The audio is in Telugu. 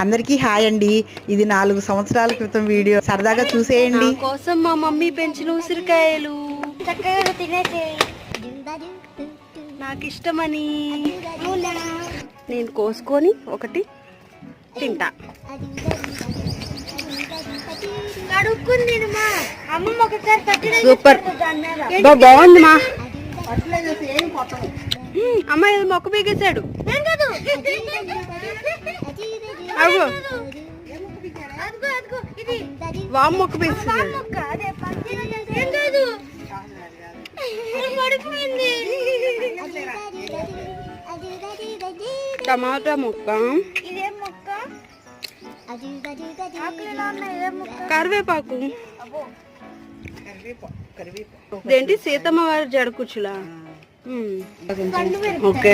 అందరికీ హాయ్ అండి. ఇది 4 సంవత్సరాల క్రితం వీడియో, సరదాగా చూసేయండి. నా కోసం మా మమ్మీ పెంచిన ఉసిరికాయలు చక్కగా తినేసేయి. నాకు ఇష్టమని నేను కోసుకొని ఒకటి తింటా. కడుక్కుని తిను మా అమ్మమ్మ ఒకసారి తట్టిన సూపర్ బాగుంది మా అమ్మ ఇది మొక్క పీకేశాడు. అగో వామ్ మొక్క పీకేశాడు. టమాటా మొక్క, కరివేపాకు, ఇదేంటి సీతమ్మ వారి జడ కుచ్చులా. ఓకే